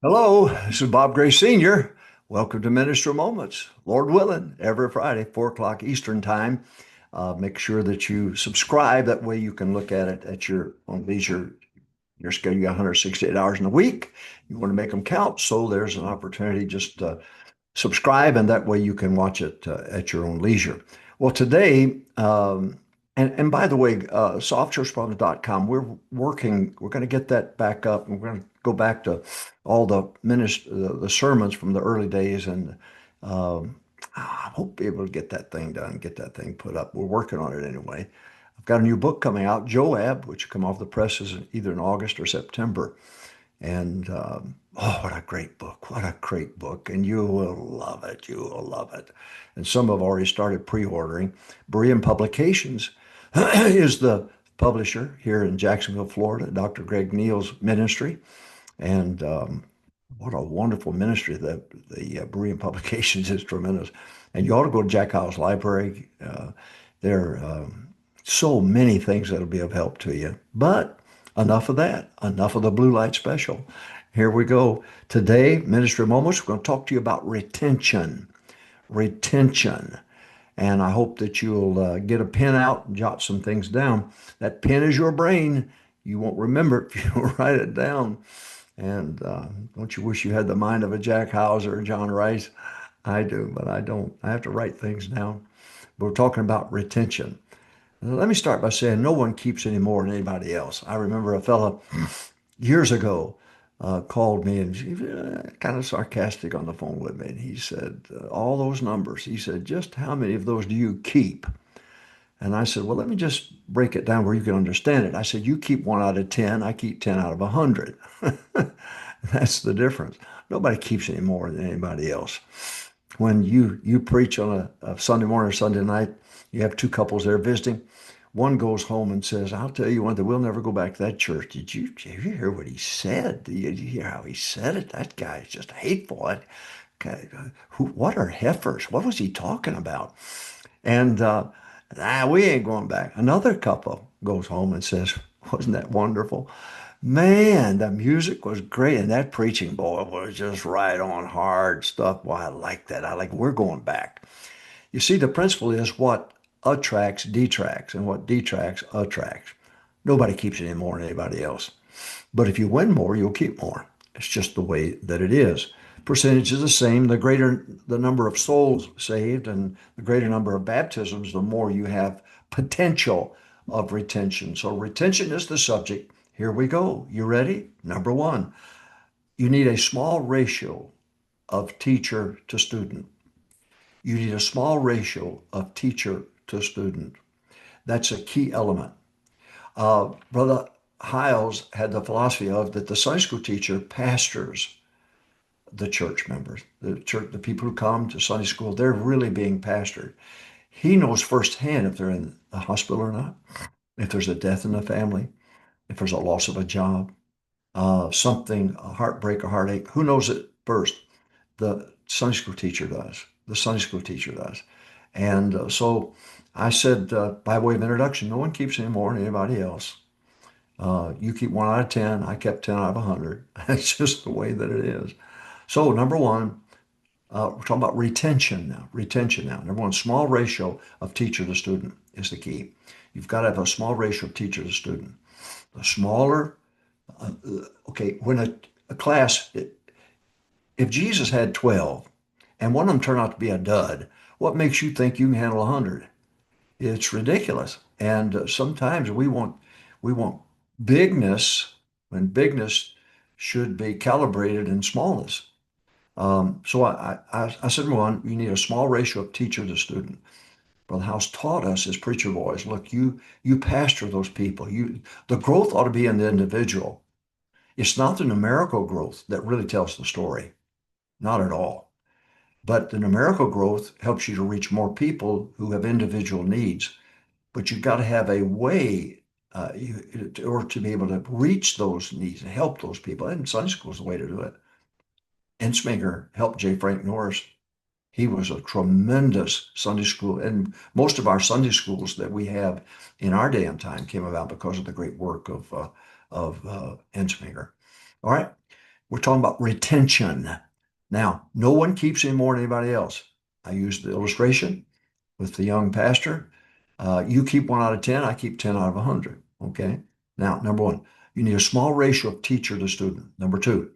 Hello, this is Bob Gray Sr. Welcome to Minister Moments. Lord willing, every Friday, 4 o'clock Eastern Time. Make sure that you subscribe. That way you can look at it at your own leisure. Your schedule, you got 168 hours in a week. You want to make them count. So there's an opportunity. Just subscribe, and that way you can watch it at your own leisure. Well, today, and by the way, softchurchpromise.com, we're going to get that back up, and we're going to go back to all the sermons from the early days, and um, I hope be able to get that thing done, get that thing put up. We're working on it anyway. I've got a new book coming out, Joab, which will come off the presses either in August or September. And oh, what a great book. What a great book. And you will love it. You will love it. And some have already started pre-ordering. Berean Publications is the publisher here in Jacksonville, Florida, Dr. Greg Neal's ministry. And what a wonderful ministry. The Berean Publications is tremendous. And you ought to go to Jack Hyles Library. There are so many things that'll be of help to you. But enough of that. Enough of the blue light special. Here we go. Today, Ministry Moments, we're going to talk to you about retention. Retention. And I hope that you'll get a pen out and jot some things down. That pen is your brain. You won't remember it if you don't write it down. And don't you wish you had the mind of a Jack Hyles or John Rice? I do, but I don't. I have to write things down. But we're talking about retention. Let me start by saying no one keeps any more than anybody else. I remember a fellow years ago called me and kind of sarcastic on the phone with me. And he said, all those numbers. He said, just how many of those do you keep? And I said, well, let me just break it down where you can understand it. I said, you keep 1 out of 10. I keep 10 out of 100. That's the difference. Nobody keeps any more than anybody else. When you preach on a Sunday morning or Sunday night, you have two couples there visiting. One goes home and says, I'll tell you one thing, we'll never go back to that church. Did you hear what he said? Did you hear how he said it? That guy is just hateful. That guy, what are heifers? What was he talking about? And we ain't going back. Another couple goes home and says, wasn't that wonderful? Man, the music was great. And that preaching, boy, was just right on hard stuff. Boy, I like that. We're going back. You see, the principle is what attracts detracts, and what detracts attracts. Nobody keeps any more than anybody else. But if you win more, you'll keep more. It's just the way that it is. Percentage is the same. The greater the number of souls saved and the greater number of baptisms, the more you have potential of retention. So retention is the subject. Here we go. You ready? Number one, you need a small ratio of teacher to student. You need a small ratio of teacher to student. That's a key element. Brother Hiles had the philosophy of that the Sunday school teacher pastors the church members, the people who come to Sunday school, they're really being pastored. He knows firsthand if they're in the hospital or not, if there's a death in the family, if there's a loss of a job, something, a heartbreak, a heartache. Who knows it first? The Sunday school teacher does. The Sunday school teacher does. And so I said, by way of introduction, no one keeps any more than anybody else. You keep 1 out of 10. I kept 10 out of 100. That's just the way that it is. So number one, we're talking about retention now. Retention now. Number one, small ratio of teacher to student is the key. You've got to have a small ratio of teacher to student. The smaller, okay, when a class, if Jesus had 12 and one of them turned out to be a dud, what makes you think you can handle 100? It's ridiculous. And sometimes we want bigness when bigness should be calibrated in smallness. So I said, one, you need a small ratio of teacher to student. Brother House taught us as preacher boys, look, you pastor those people. The growth ought to be in the individual. It's not the numerical growth that really tells the story, not at all. But the numerical growth helps you to reach more people who have individual needs. But you've got to have a way or to be able to reach those needs and help those people. And Sunday school is the way to do it. Ensminger helped J. Frank Norris. He was a tremendous Sunday school, and most of our Sunday schools that we have in our day and time came about because of the great work of Ensminger. All right. We're talking about retention. Now, no one keeps any more than anybody else. I used the illustration with the young pastor. You keep 1 out of 10, I keep 10 out of 100. Okay. Now, number one, you need a small ratio of teacher to student. Number two,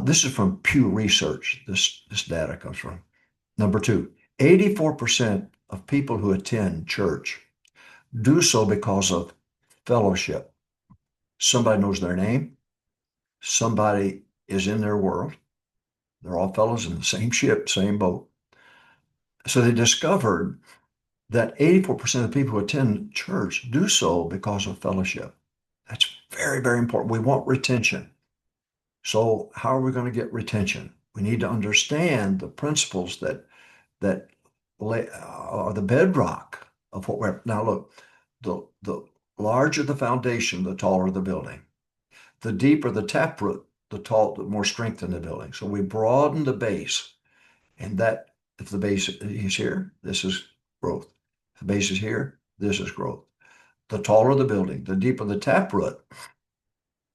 this is from Pew Research. This data comes from. Number two, 84% of people who attend church do so because of fellowship. Somebody knows their name. Somebody is in their world. They're all fellows in the same ship, same boat. So they discovered that 84% of the people who attend church do so because of fellowship. That's very, very important. We want retention. So how are we going to get retention? We need to understand the principles that are the bedrock of what we're now. Look, the larger the foundation, the taller the building. The deeper the taproot, the more strength in the building. So we broaden the base, and that if the base is here, this is growth. If the base is here, this is growth. The taller the building, the deeper the taproot,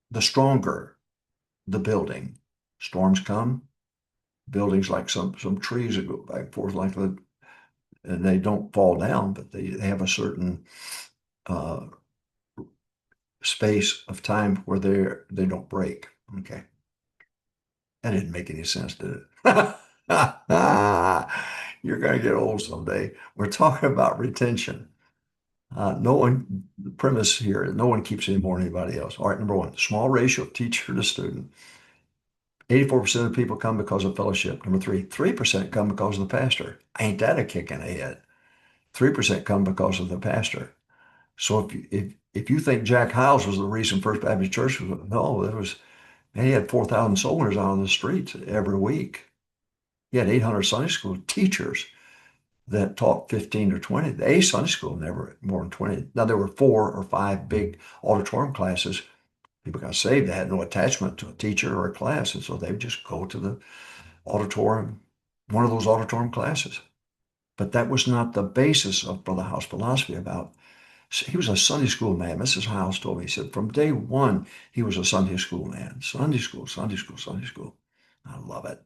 the stronger the building. Storms come, buildings like some trees that go back and forth like that, and they don't fall down, but they have a certain uh, space of time where they don't break. Okay. That didn't make any sense, did it? You're going to get old someday. We're talking about retention. The premise here, no one keeps any more than anybody else. All right, number one, small ratio of teacher to student. 84% of people come because of fellowship. Number three, 3% come because of the pastor. Ain't that a kick in the head? 3% come because of the pastor. So if you think Jack Hiles was the reason First Baptist Church was, no, it was, and he had 4,000 soldiers out on the streets every week. He had 800 Sunday school teachers that taught 15 or 20. The A Sunday school never more than 20. Now there were 4 or 5 big auditorium classes. People got saved. They had no attachment to a teacher or a class. And so they would just go to the auditorium, one of those auditorium classes. But that was not the basis of Brother Howe's philosophy about. He was a Sunday school man. Mrs. Hiles told me, he said, from day one, he was a Sunday school man. Sunday school, Sunday school, Sunday school. I love it.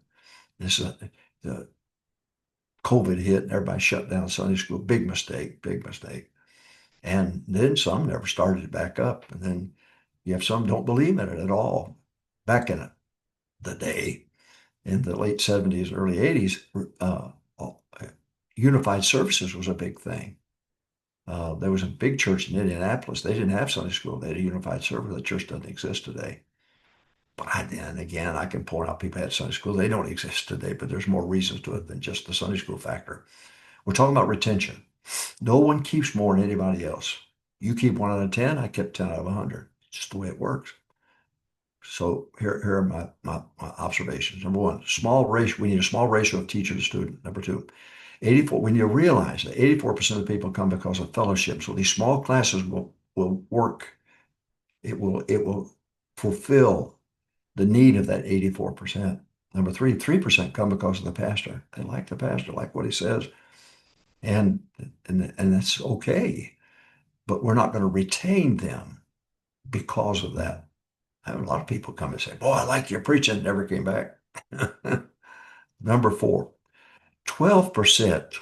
This is the COVID hit and everybody shut down Sunday school. Big mistake, big mistake. And then some never started it back up. And then you have some don't believe in it at all. Back in the day, in the late 70s, early 80s, unified services was a big thing. There was a big church in Indianapolis. They didn't have Sunday school. They had a unified service. The church doesn't exist today. But and again, I can point out people had Sunday school. They don't exist today, but there's more reasons to it than just the Sunday school factor. We're talking about retention. No one keeps more than anybody else. You keep 1 out of 10, I kept 10 out of 100. It's just the way it works. So here are my observations. Number one, small ratio. We need a small ratio of teacher to student. Number two, 84. We need to realize that 84% of people come because of fellowship. So these small classes will work. It will fulfill the need of that 84%. Number three, 3% come because of the pastor. They like the pastor, like what he says, and that's okay. But we're not going to retain them because of that. I have a lot of people come and say, "Boy, I like your preaching." Never came back. Number four, 12%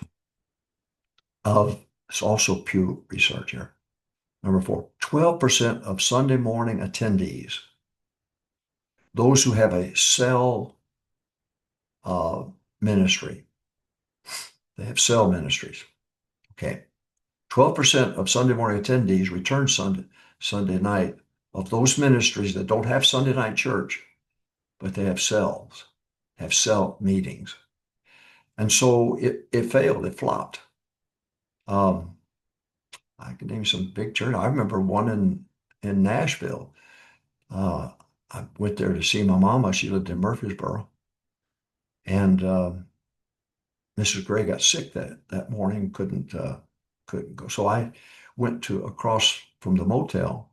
of, it's also Pew Research here. Number four, 12% of Sunday morning attendees, those who have a cell ministry, they have cell ministries. Okay. 12% of Sunday morning attendees return Sunday night of those ministries that don't have Sunday night church, but they have cells, have cell meetings. And so it failed, it flopped. I can name some big church. I remember one in Nashville. I went there to see my mama. She lived in Murfreesboro. And Mrs. Gray got sick that morning, couldn't go. So I went to across from the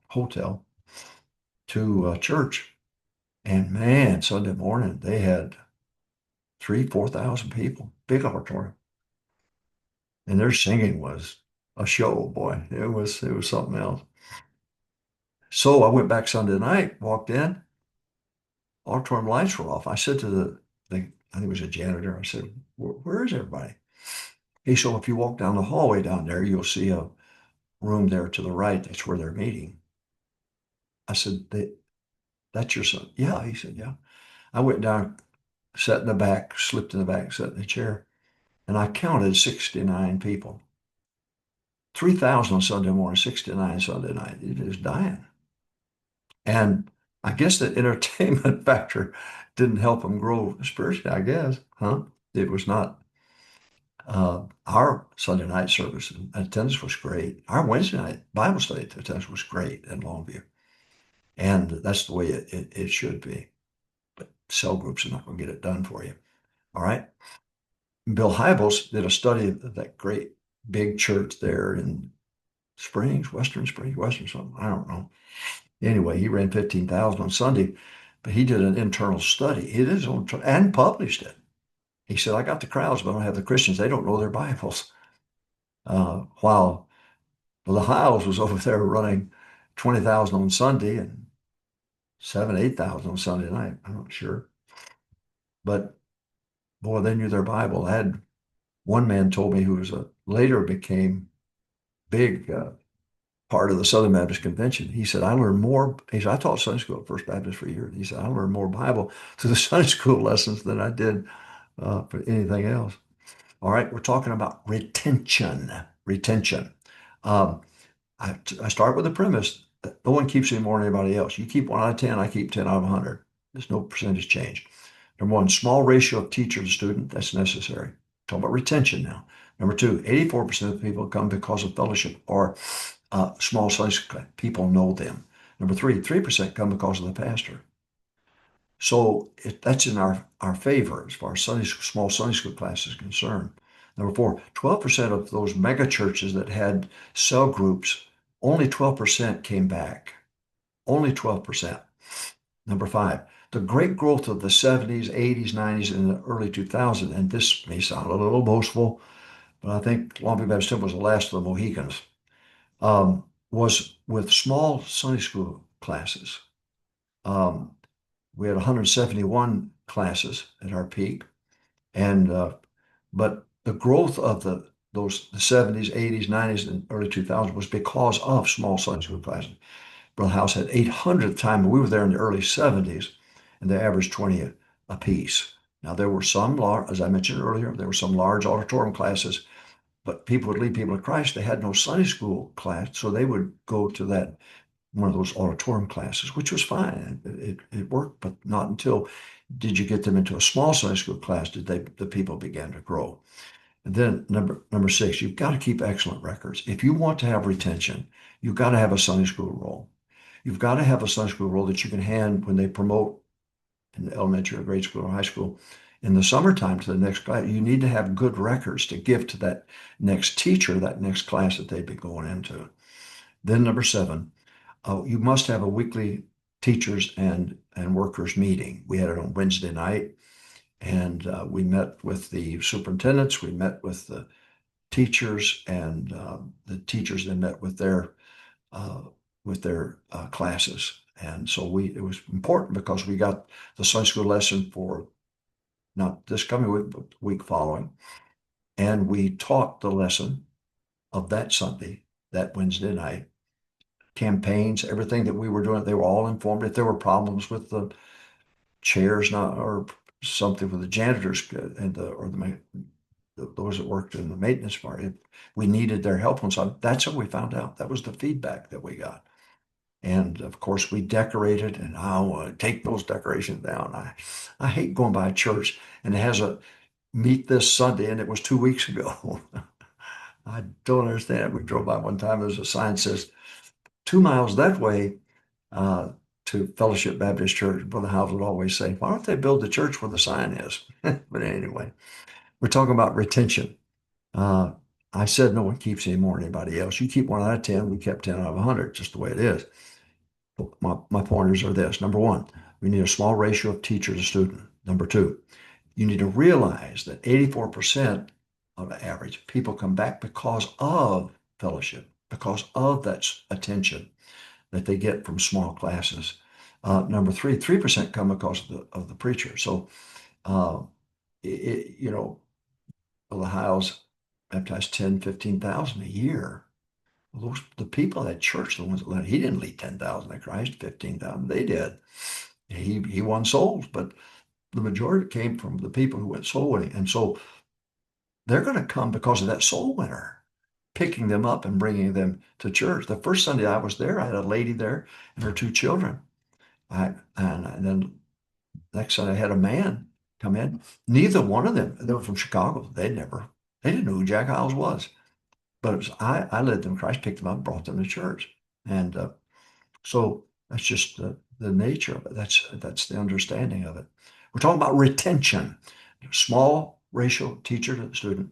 hotel to church. And man, Sunday morning they had 3,000-4,000 people, big auditorium. And their singing was a show, boy. It was something else. So I went back Sunday night, walked in, auditorium lights were off. I said to I think it was a janitor, I said, where is everybody? He said, well, if you walk down the hallway down there, you'll see a room there to the right. That's where they're meeting. I said, that's your son? Yeah. He said, yeah. I went down, sat in the back, slipped in the back, sat in the chair, and I counted 69 people. 3,000 on Sunday morning, 69 Sunday night. It is dying. And I guess the entertainment factor didn't help them grow spiritually, I guess. Huh? It was not. Our Sunday night service attendance was great. Our Wednesday night Bible study attendance was great in Longview. And that's the way it should be. But cell groups are not going to get it done for you. All right. Bill Hybels did a study of that great big church there in Western Springs, Western something. I don't know. Anyway, he ran 15,000 on Sunday, but he did an internal study. He did his own and published it. He said, I got the crowds, but I don't have the Christians. They don't know their Bibles. While the Hiles was over there running 20,000 on Sunday and 8,000 on Sunday night. I'm not sure. But boy, they knew their Bible. I had one man told me who was later became big part of the Southern Baptist Convention. He said, I learned more. He said, I taught Sunday school at First Baptist for years. He said, I learned more Bible through the Sunday school lessons than I did for anything else. All right, we're talking about retention. Retention. Um, I start with the premise that no one keeps any more than anybody else. You keep 1 out of 10, I keep 10 out of 100. There's no percentage change. Number one, small ratio of teacher to student, that's necessary. Talk about retention now. Number two, 84% of people come because of fellowship or small Sunday school. People know them. Number three, 3% come because of the pastor. So that's in our favor as far as small Sunday school class is concerned. Number four, 12% of those mega churches that had cell groups, only 12% came back. Only 12%. Number five, the great growth of the 70s, 80s, 90s, and the early 2000s, and this may sound a little boastful, but I think Longview Baptist Temple was the last of the Mohicans, was with small Sunday school classes. We had 171 classes at our peak, and but the growth of the 70s, 80s, 90s, and early 2000s was because of small Sunday school classes. Brother House had 800 time. We were there in the early 70s, and they averaged 20 a piece. Now there were some large, as I mentioned earlier, there were some large auditorium classes, but people would lead people to Christ. They had no Sunday school class, so they would go to that one of those auditorium classes, which was fine. It worked, but not until did you get them into a small Sunday school class did the people began to grow. And then number six, you've got to keep excellent records. If you want to have retention, you've got to have a Sunday school roll. You've got to have a Sunday school roll that you can hand when they promote in the elementary or grade school or high school in the summertime to the next class. You need to have good records to give to that next teacher, that next class that they'd be going into. Then number seven, you must have a weekly teachers and workers meeting. We had it on Wednesday night, and we met with the superintendents. We met with the teachers, and the teachers then met with their classes. And so it was important because we got the Sunday school lesson for not this coming week, but the week following. And we taught the lesson of that Sunday, that Wednesday night, campaigns, everything that we were doing. They were all informed. If there were problems with the chairs or something with the janitors and those that worked in the maintenance part, if we needed their help on something, that's what we found out. That was the feedback that we got. And of course, we decorated, and I want to take those decorations down. I hate going by a church and it has a meet this Sunday, and it was 2 weeks ago. I don't understand. We drove by one time. There's a sign that says 2 miles that way to Fellowship Baptist Church. Brother House would always say, why don't they build the church where the sign is? But anyway, we're talking about retention. I said no one keeps any more than anybody else. You keep 1 out of 10, we kept 10 out of 100, just the way it is. My pointers are this. Number one, we need a small ratio of teacher to student. Number two, you need to realize that 84% of the average people come back because of fellowship, because of that attention that they get from small classes. Number three, 3% come because of the preacher. So, uh, you know, the Hiles baptized 10, 15,000 a year. Well, the people at church, the ones that led, he didn't lead 10,000 to Christ, 15,000. They did. He won souls, but the majority came from the people who went soul winning. And so they're going to come because of that soul winner, picking them up and bringing them to church. The first Sunday I was there, I had a lady there and her two children. And then next Sunday I had a man come in. Neither one of them, they were from Chicago. They didn't know who Jack Hyles was. But it was I led them to Christ, picked them up, brought them to church. And so that's just the nature of it. That's the understanding of it. We're talking about retention. Small ratio teacher to student.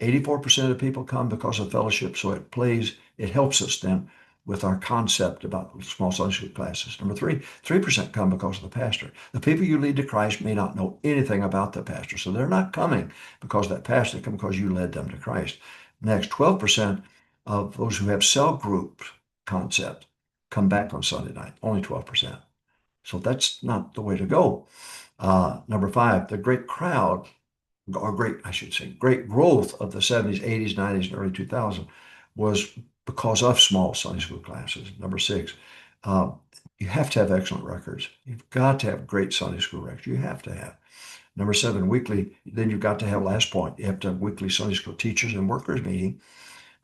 84% of the people come because of fellowship. So it helps us then with our concept about small Sunday school classes. Number three, 3% come because of the pastor. The people you lead to Christ may not know anything about the pastor. So they're not coming because of that pastor. They come because you led them to Christ. Next, 12% of those who have cell group concept come back on Sunday night, only 12%. So that's not the way to go. Number five, the great crowd, or I should say, great growth of the 70s, 80s, 90s, and early 2000s was because of small Sunday school classes. Number six, uh, you have to have excellent records. You've got to have great Sunday school records. You have to have. Number seven, weekly, then you've got to have, last point, you have to have weekly Sunday school teachers and workers meeting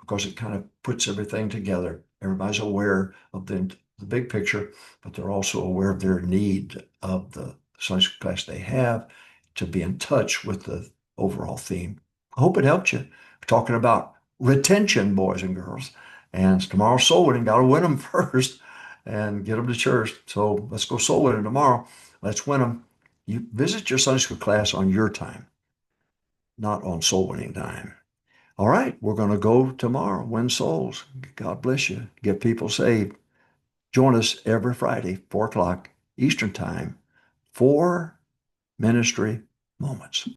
because it kind of puts everything together. Everybody's aware of the big picture, but they're also aware of their need of the Sunday school class they have to be in touch with the overall theme. I hope it helped you. We're talking about retention, boys and girls. And it's tomorrow's soul winning. Got to win them first and get them to church. So let's go soul winning tomorrow. Let's win them. You visit your Sunday school class on your time, not on soul winning time. All right, we're going to go tomorrow, win souls. God bless you. Get people saved. Join us every Friday, 4 o'clock Eastern Time, for Ministry Moments.